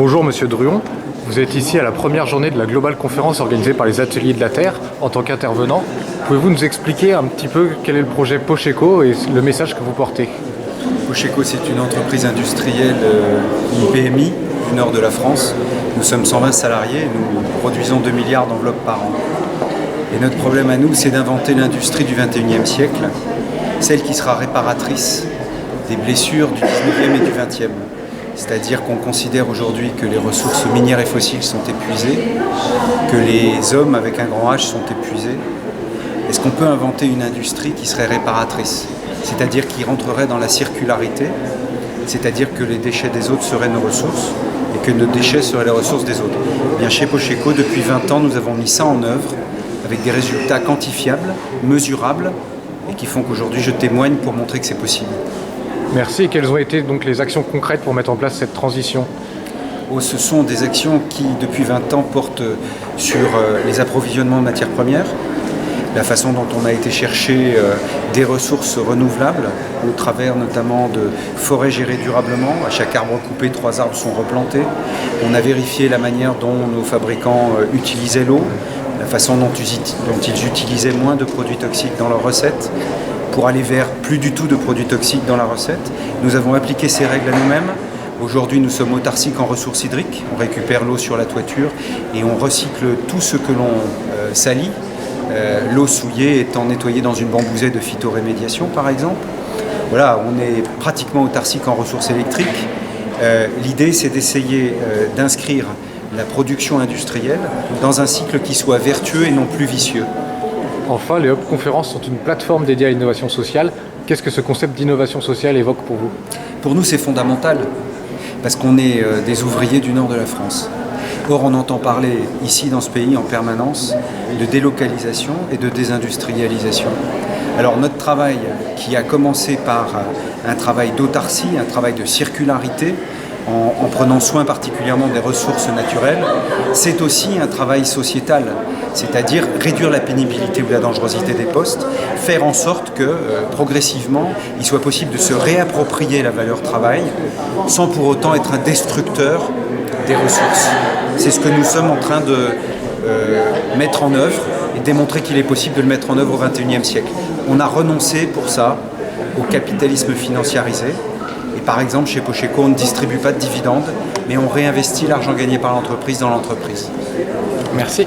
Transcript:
Bonjour Monsieur Druon, vous êtes ici à la première journée de la Global Conférence organisée par les Ateliers de la Terre en tant qu'intervenant. Pouvez-vous nous expliquer un petit peu quel est le projet Pocheco et le message que vous portez? Pocheco, c'est une entreprise industrielle, une PMI du nord de la France. Nous sommes 120 salariés et nous produisons 2 milliards d'enveloppes par an. Et notre problème à nous, c'est d'inventer l'industrie du 21e siècle, celle qui sera réparatrice des blessures du 19e et du 20e. C'est-à-dire qu'on considère aujourd'hui que les ressources minières et fossiles sont épuisées, que les hommes avec un grand H sont épuisés. Est-ce qu'on peut inventer une industrie qui serait réparatrice? C'est-à-dire qui rentrerait dans la circularité, c'est-à-dire que les déchets des autres seraient nos ressources et que nos déchets seraient les ressources des autres. Bien, chez Pocheco, depuis 20 ans, nous avons mis ça en œuvre avec des résultats quantifiables, mesurables et qui font qu'aujourd'hui je témoigne pour montrer que c'est possible. Merci. Et quelles ont été donc les actions concrètes pour mettre en place cette transition? Ce sont des actions qui, depuis 20 ans, portent sur les approvisionnements de matières premières, la façon dont on a été chercher des ressources renouvelables, au travers notamment de forêts gérées durablement. À chaque arbre coupé, 3 arbres sont replantés. On a vérifié la manière dont nos fabricants utilisaient l'eau, la façon dont ils utilisaient moins de produits toxiques dans leurs recettes, pour aller vers plus du tout de produits toxiques dans la recette. Nous avons appliqué ces règles à nous-mêmes. Aujourd'hui, nous sommes autarciques en ressources hydriques. On récupère l'eau sur la toiture et on recycle tout ce que l'on salit. L'eau souillée étant nettoyée dans une bambousée de phytorémédiation, par exemple. Voilà, on est pratiquement autarcique en ressources électriques. L'idée, c'est d'essayer d'inscrire la production industrielle dans un cycle qui soit vertueux et non plus vicieux. Enfin, les Hub Conférences sont une plateforme dédiée à l'innovation sociale. Qu'est-ce que ce concept d'innovation sociale évoque pour vous? Pour nous, c'est fondamental, parce qu'on est des ouvriers du nord de la France. Or, on entend parler ici, dans ce pays, en permanence, de délocalisation et de désindustrialisation. Alors, notre travail, qui a commencé par un travail d'autarcie, un travail de circularité, en prenant soin particulièrement des ressources naturelles, c'est aussi un travail sociétal, c'est-à-dire réduire la pénibilité ou la dangerosité des postes, faire en sorte que progressivement il soit possible de se réapproprier la valeur travail sans pour autant être un destructeur des ressources. C'est ce que nous sommes en train de mettre en œuvre et démontrer qu'il est possible de le mettre en œuvre au XXIe siècle. On a renoncé pour ça au capitalisme financiarisé. Et par exemple, chez Pocheco, on ne distribue pas de dividendes, mais on réinvestit l'argent gagné par l'entreprise dans l'entreprise. Merci.